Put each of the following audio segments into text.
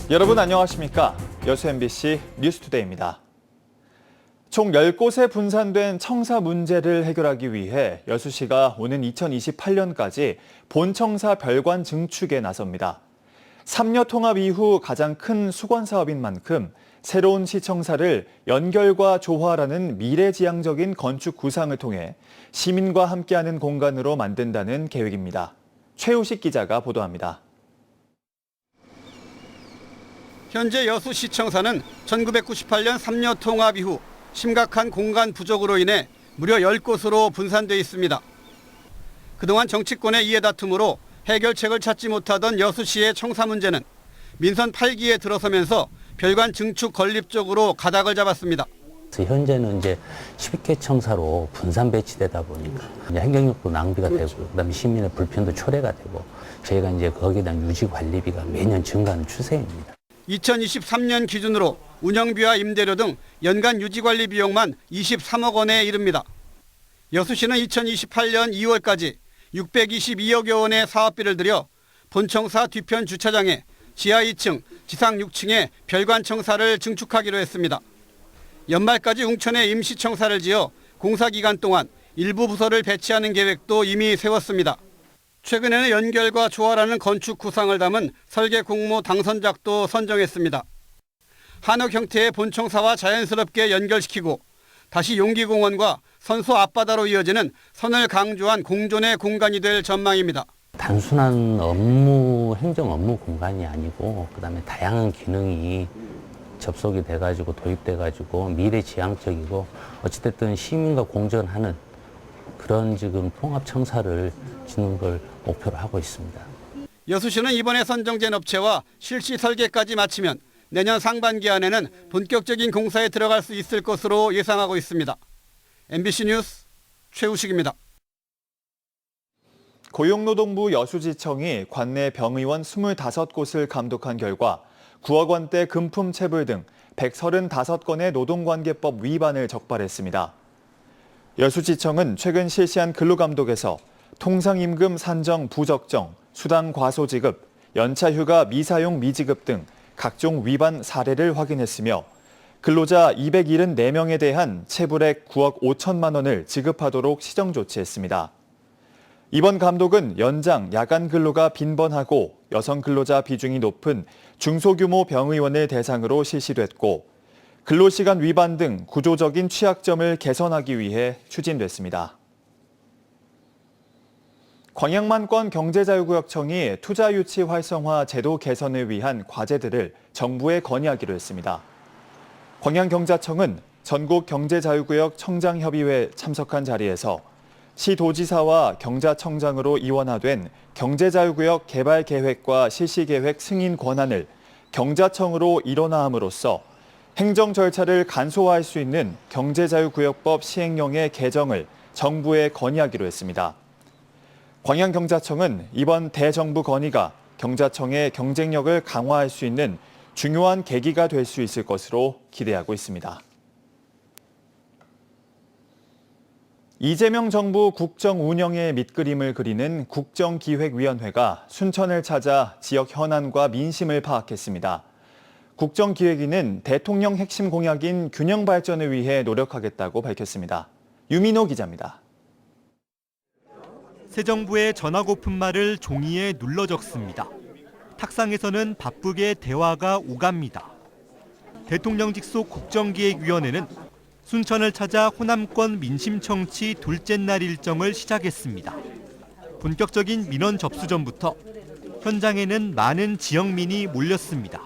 여러분 안녕하십니까? 여수 MBC 뉴스투데이입니다. 총 10곳에 분산된 청사 문제를 해결하기 위해 여수시가 오는 2028년까지 본청사 별관 증축에 나섭니다. 3려 통합 이후 가장 큰 수건 사업인 만큼 새로운 시청사를 연결과 조화라는 미래지향적인 건축 구상을 통해 시민과 함께하는 공간으로 만든다는 계획입니다. 최우식 기자가 보도합니다. 현재 여수시청사는 1998년 3려 통합 이후 심각한 공간 부족으로 인해 무려 10곳으로 분산돼 있습니다. 그동안 정치권의 이해 다툼으로 해결책을 찾지 못하던 여수시의 청사 문제는 민선 8기에 들어서면서 별관 증축 건립 쪽으로 가닥을 잡았습니다. 현재는 이제 10개 청사로 분산 배치되다 보니까 이제 행정력도 낭비가 되고 그다음에 시민의 불편도 초래가 되고 저희가 이제 거기에 대한 유지 관리비가 매년 증가하는 추세입니다. 2023년 기준으로 운영비와 임대료 등 연간 유지관리 비용만 23억 원에 이릅니다. 여수시는 2028년 2월까지 622억여 원의 사업비를 들여 본청사 뒤편 주차장에 지하 2층, 지상 6층에 별관 청사를 증축하기로 했습니다. 연말까지 웅천에 임시청사를 지어 공사 기간 동안 일부 부서를 배치하는 계획도 이미 세웠습니다. 최근에는 연결과 조화라는 건축 구상을 담은 설계 공모 당선작도 선정했습니다. 한옥 형태의 본청사와 자연스럽게 연결시키고 다시 용기공원과 선수 앞바다로 이어지는 선을 강조한 공존의 공간이 될 전망입니다. 단순한 행정 업무 공간이 아니고 그다음에 다양한 기능이 접속이 돼가지고 도입돼가지고 미래지향적이고 어찌됐든 시민과 공존하는 그런 지금 통합청사를 짓는 걸 목표로 하고 있습니다. 여수시는 이번에 선정된 업체와 실시 설계까지 마치면 내년 상반기 안에는 본격적인 공사에 들어갈 수 있을 것으로 예상하고 있습니다. MBC 뉴스 최우식입니다. 고용노동부 여수지청이 관내 병의원 25곳을 감독한 결과 9억 원대 금품 체불 등 135건의 노동관계법 위반을 적발했습니다. 여수지청은 최근 실시한 근로감독에서 통상임금 산정 부적정, 수당 과소 지급, 연차휴가 미사용 미지급 등 각종 위반 사례를 확인했으며 근로자 274명에 대한 체불액 9억 5천만 원을 지급하도록 시정 조치했습니다. 이번 감독은 연장, 야간 근로가 빈번하고 여성 근로자 비중이 높은 중소규모 병의원을 대상으로 실시됐고 근로시간 위반 등 구조적인 취약점을 개선하기 위해 추진됐습니다. 광양만권 경제자유구역청이 투자유치 활성화 제도 개선을 위한 과제들을 정부에 건의하기로 했습니다. 광양경자청은 전국 경제자유구역 청장협의회에 참석한 자리에서 시도지사와 경자청장으로 이원화된 경제자유구역 개발계획과 실시계획 승인 권한을 경자청으로 일원화함으로써 행정 절차를 간소화할 수 있는 경제자유구역법 시행령의 개정을 정부에 건의하기로 했습니다. 광양경자청은 이번 대정부 건의가 경자청의 경쟁력을 강화할 수 있는 중요한 계기가 될 수 있을 것으로 기대하고 있습니다. 이재명 정부 국정 운영의 밑그림을 그리는 국정기획위원회가 순천을 찾아 지역 현안과 민심을 파악했습니다. 국정기획위는 대통령 핵심 공약인 균형 발전을 위해 노력하겠다고 밝혔습니다. 유민호 기자입니다. 새 정부의 전하고픈 말을 종이에 눌러 적습니다. 탁상에서는 바쁘게 대화가 오갑니다. 대통령 직속 국정기획위원회는 순천을 찾아 호남권 민심청취 둘째 날 일정을 시작했습니다. 본격적인 민원 접수 전부터 현장에는 많은 지역민이 몰렸습니다.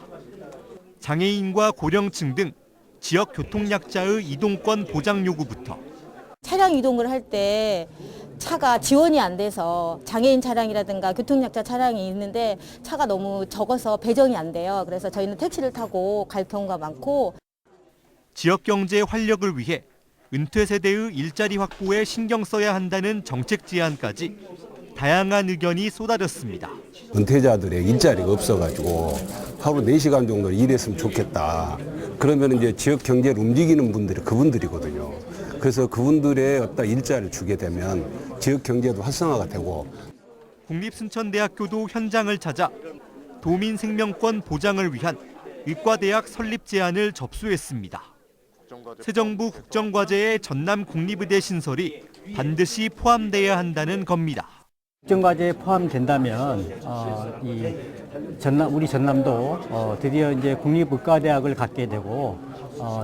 장애인과 고령층 등 지역 교통약자의 이동권 보장 요구부터 차량 이동을 할 때 차가 지원이 안 돼서 장애인 차량이라든가 교통약자 차량이 있는데 차가 너무 적어서 배정이 안 돼요. 그래서 저희는 택시를 타고 갈 경우가 많고 지역 경제 활력을 위해 은퇴 세대의 일자리 확보에 신경 써야 한다는 정책 제안까지 다양한 의견이 쏟아졌습니다. 은퇴자들의 일자리가 없어가지고 하루 4시간 정도 일했으면 좋겠다. 그러면 이제 지역 경제를 움직이는 분들이 그분들이거든요. 그래서 그분들의 어떤 일자리를 주게 되면 지역 경제도 활성화가 되고. 국립순천대학교도 현장을 찾아 도민 생명권 보장을 위한 의과대학 설립 제안을 접수했습니다. 새 정부 국정과제에 전남 국립의대 신설이 반드시 포함돼야 한다는 겁니다. 국정과제에 포함된다면 우리 전남도 드디어 이제 국립의과대학을 갖게 되고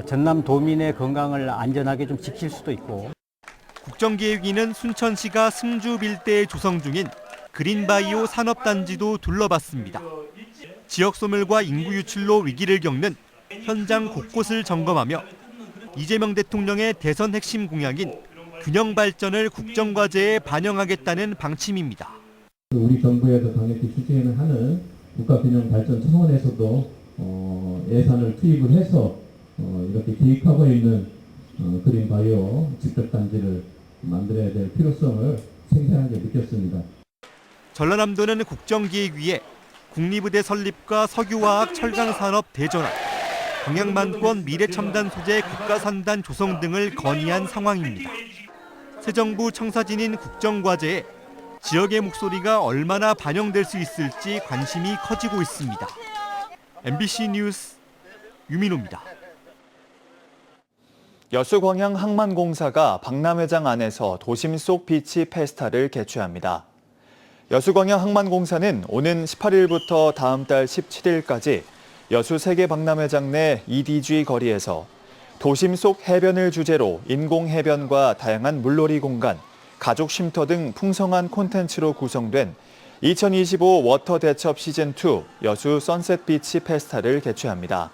전남 도민의 건강을 안전하게 좀 지킬 수도 있고. 국정기획위는 순천시가 승주 빌대에 조성 중인 그린바이오 산업단지도 둘러봤습니다. 지역 소멸과 인구 유출로 위기를 겪는 현장 곳곳을 점검하며 이재명 대통령의 대선 핵심 공약인 균형 발전을 국정과제에 반영하겠다는 방침입니다. 우리 정부에서 강력히 추진을 하는 국가균형 발전 차원에서도 예산을 투입을 해서 이렇게 기획하고 있는 그린바이오 직접단지를 만들어야 될 필요성을 생생하게 느꼈습니다. 전라남도는 국정기획위에 국립의대 설립과 석유화학 철강산업 대전환, 경양만권 미래첨단 소재 국가산단 조성 등을 건의한 상황입니다. 새 정부 청사진인 국정과제에 지역의 목소리가 얼마나 반영될 수 있을지 관심이 커지고 있습니다. MBC 뉴스 유민호입니다. 여수광양 항만공사가 박람회장 안에서 도심 속 비치 페스타를 개최합니다. 여수광양 항만공사는 오는 18일부터 다음 달 17일까지 여수 세계박람회장 내 EDG 거리에서 도심 속 해변을 주제로 인공해변과 다양한 물놀이 공간, 가족 쉼터 등 풍성한 콘텐츠로 구성된 2025 워터 대첩 시즌2 여수 선셋 비치 페스타를 개최합니다.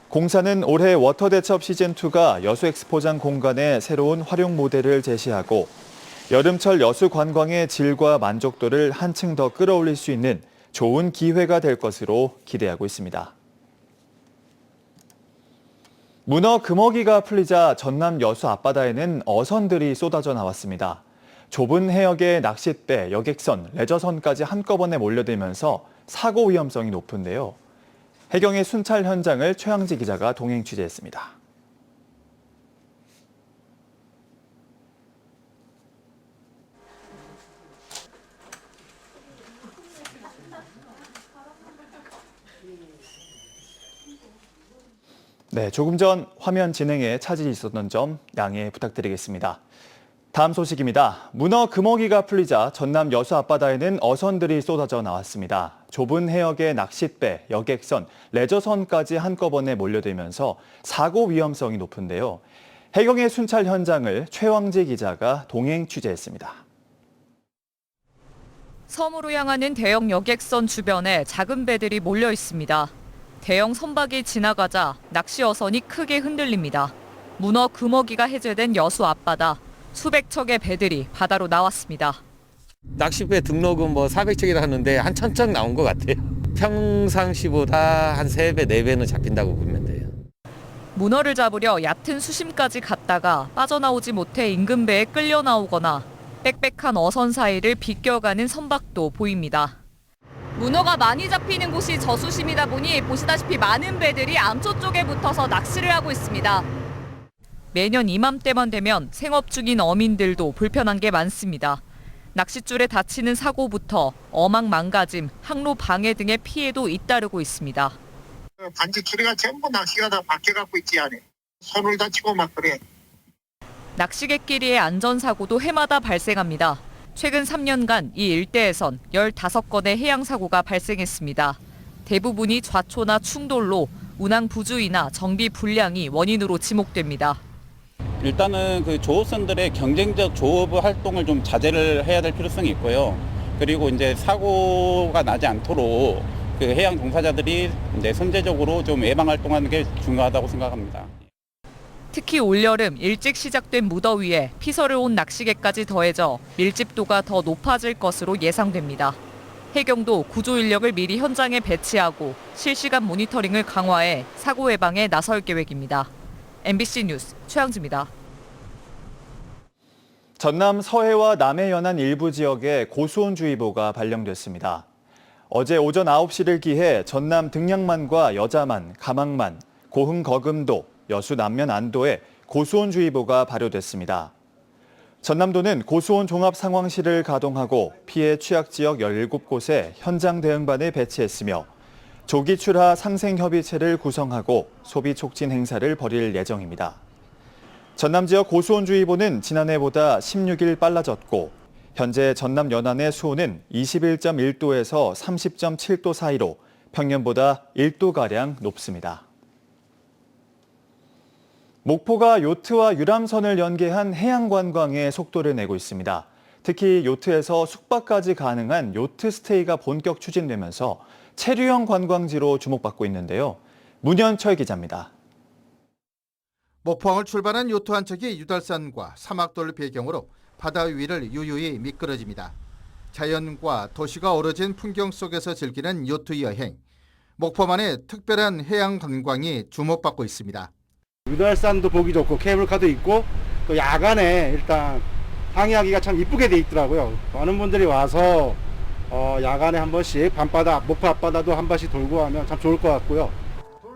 공사는 올해 워터 대첩 시즌2가 여수 엑스포장 공간의 새로운 활용 모델을 제시하고 여름철 여수 관광의 질과 만족도를 한층 더 끌어올릴 수 있는 좋은 기회가 될 것으로 기대하고 있습니다. 문어 금어기가 풀리자 전남 여수 앞바다에는 어선들이 쏟아져 나왔습니다. 좁은 해역의 낚싯배, 여객선, 레저선까지 한꺼번에 몰려들면서 사고 위험성이 높은데요. 해경의 순찰 현장을 최양지 기자가 동행 취재했습니다. 네, 조금 전 화면 진행에 차질이 있었던 점 양해 부탁드리겠습니다. 다음 소식입니다. 문어 금어기가 풀리자 전남 여수 앞바다에는 어선들이 쏟아져 나왔습니다. 좁은 해역의 낚싯배, 여객선, 레저선까지 한꺼번에 몰려들면서 사고 위험성이 높은데요. 해경의 순찰 현장을 최왕지 기자가 동행 취재했습니다. 섬으로 향하는 대형 여객선 주변에 작은 배들이 몰려 있습니다. 대형 선박이 지나가자 낚시 어선이 크게 흔들립니다. 문어 금어기가 해제된 여수 앞바다, 수백 척의 배들이 바다로 나왔습니다. 낚싯배 등록은 400척이라 하는데 한 1000척 나온 것 같아요. 평상시보다 한 3배, 4배는 잡힌다고 보면 돼요. 문어를 잡으려 얕은 수심까지 갔다가 빠져나오지 못해 인근 배에 끌려 나오거나 빽빽한 어선 사이를 비껴가는 선박도 보입니다. 문어가 많이 잡히는 곳이 저수심이다 보니 보시다시피 많은 배들이 암초 쪽에 붙어서 낚시를 하고 있습니다. 매년 이맘때만 되면 생업 중인 어민들도 불편한 게 많습니다. 낚싯줄에 다치는 사고부터 어망 망가짐, 항로 방해 등의 피해도 잇따르고 있습니다. 단지 줄이가 전부 낚시가 다 박혀갖고 있지 않아. 손을 다치고 막 그래. 낚시객끼리의 안전사고도 해마다 발생합니다. 최근 3년간 이 일대에선 15건의 해양사고가 발생했습니다. 대부분이 좌초나 충돌로 운항 부주의나 정비 불량이 원인으로 지목됩니다. 일단은 그 조업선들의 경쟁적 조업 활동을 좀 자제를 해야 될 필요성이 있고요. 그리고 이제 사고가 나지 않도록 그 해양 종사자들이 이제 선제적으로 좀 예방 활동하는 게 중요하다고 생각합니다. 특히 올여름 일찍 시작된 무더위에 피서를 온 낚시객까지 더해져 밀집도가 더 높아질 것으로 예상됩니다. 해경도 구조 인력을 미리 현장에 배치하고 실시간 모니터링을 강화해 사고 예방에 나설 계획입니다. MBC 뉴스 최양지입니다. 전남 서해와 남해 연안 일부 지역에 고수온주의보가 발령됐습니다. 어제 오전 9시를 기해 전남 등량만과 여자만, 가망만, 고흥 거금도, 여수 남면 안도에 고수온주의보가 발효됐습니다. 전남도는 고수온 종합상황실을 가동하고 피해 취약 지역 17곳에 현장 대응반을 배치했으며 조기 출하 상생협의체를 구성하고 소비 촉진 행사를 벌일 예정입니다. 전남 지역 고수온주의보는 지난해보다 16일 빨라졌고 현재 전남 연안의 수온은 21.1도에서 30.7도 사이로 평년보다 1도가량 높습니다. 목포가 요트와 유람선을 연계한 해양 관광에 속도를 내고 있습니다. 특히 요트에서 숙박까지 가능한 요트 스테이가 본격 추진되면서 체류형 관광지로 주목받고 있는데요. 문현철 기자입니다. 목포항을 출발한 요트 한 척이 유달산과 사막도를 배경으로 바다 위를 유유히 미끄러집니다. 자연과 도시가 어우러진 풍경 속에서 즐기는 요트 여행. 목포만의 특별한 해양 관광이 주목받고 있습니다. 유달산도 보기 좋고 케이블카도 있고 또 야간에 일단 항해하기가 참 이쁘게 돼 있더라고요. 많은 분들이 와서 야간에 한 번씩 밤바다, 목포 앞바다도 한 번씩 돌고 하면 참 좋을 것 같고요.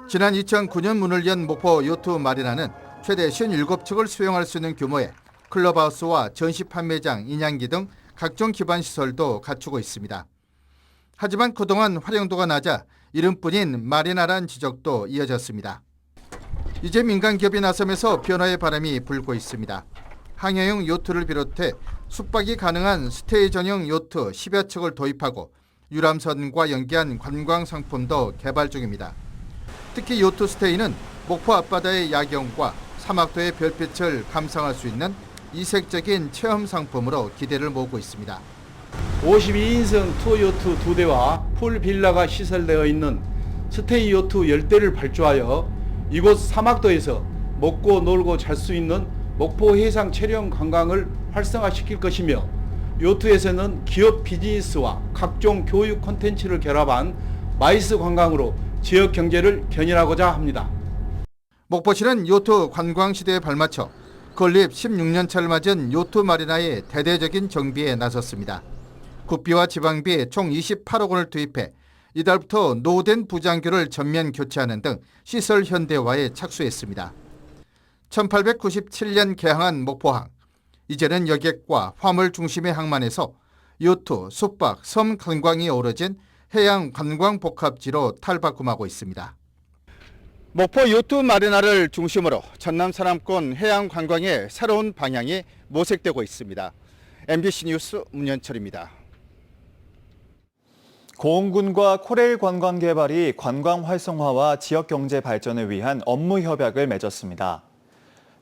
지난 2009년 문을 연 목포 요트 마리나는 최대 57척을 수용할 수 있는 규모의 클럽하우스와 전시 판매장, 인양기 등 각종 기반 시설도 갖추고 있습니다. 하지만 그동안 활용도가 낮아 이름뿐인 마리나란 지적도 이어졌습니다. 이제 민간 기업이 나서면서 변화의 바람이 불고 있습니다. 항해용 요트를 비롯해 숙박이 가능한 스테이 전용 요트 10여 척을 도입하고 유람선과 연계한 관광 상품도 개발 중입니다. 특히 요트 스테이는 목포 앞바다의 야경과 사막도의 별빛을 감상할 수 있는 이색적인 체험 상품으로 기대를 모으고 있습니다. 52인승 투어 요트 2대와 풀 빌라가 시설되어 있는 스테이 요트 10대를 발주하여 이곳 사막도에서 먹고 놀고 잘 수 있는 목포 해상 체험 관광을 활성화시킬 것이며 요트에서는 기업 비즈니스와 각종 교육 콘텐츠를 결합한 마이스 관광으로 지역 경제를 견인하고자 합니다. 목포시는 요트 관광 시대에 발맞춰 건립 16년 차를 맞은 요트 마리나의 대대적인 정비에 나섰습니다. 국비와 지방비 총 28억 원을 투입해 이달부터 노후된 부장교를 전면 교체하는 등 시설 현대화에 착수했습니다. 1897년 개항한 목포항. 이제는 여객과 화물 중심의 항만에서 요트, 숙박, 섬 관광이 어우러진 해양 관광 복합지로 탈바꿈하고 있습니다. 목포 요트 마리나를 중심으로 전남 서남권 해양 관광의 새로운 방향이 모색되고 있습니다. MBC 뉴스 문현철입니다. 고흥군과 코레일 관광개발이 관광 활성화와 지역 경제 발전을 위한 업무 협약을 맺었습니다.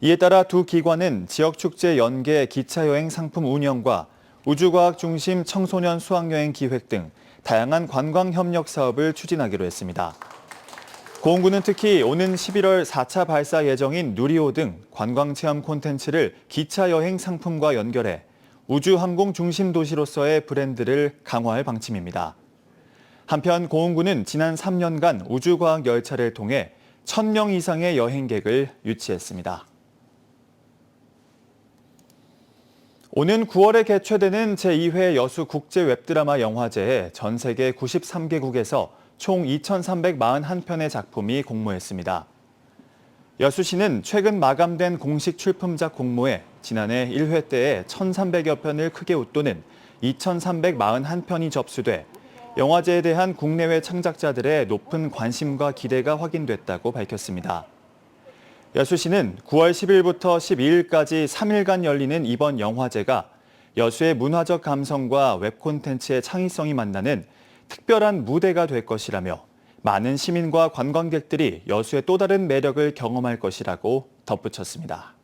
이에 따라 두 기관은 지역축제 연계 기차여행 상품 운영과 우주과학 중심 청소년 수학여행 기획 등 다양한 관광 협력 사업을 추진하기로 했습니다. 고흥군은 특히 오는 11월 4차 발사 예정인 누리호 등 관광체험 콘텐츠를 기차여행 상품과 연결해 우주항공 중심 도시로서의 브랜드를 강화할 방침입니다. 한편 고흥군은 지난 3년간 우주과학 열차를 통해 1,000명 이상의 여행객을 유치했습니다. 오는 9월에 개최되는 제2회 여수 국제 웹드라마 영화제에 전 세계 93개국에서 총 2,341편의 작품이 공모했습니다. 여수시는 최근 마감된 공식 출품작 공모에 지난해 1회 때에 1,300여 편을 크게 웃도는 2,341편이 접수돼 영화제에 대한 국내외 창작자들의 높은 관심과 기대가 확인됐다고 밝혔습니다. 여수시는 9월 10일부터 12일까지 3일간 열리는 이번 영화제가 여수의 문화적 감성과 웹 콘텐츠의 창의성이 만나는 특별한 무대가 될 것이라며 많은 시민과 관광객들이 여수의 또 다른 매력을 경험할 것이라고 덧붙였습니다.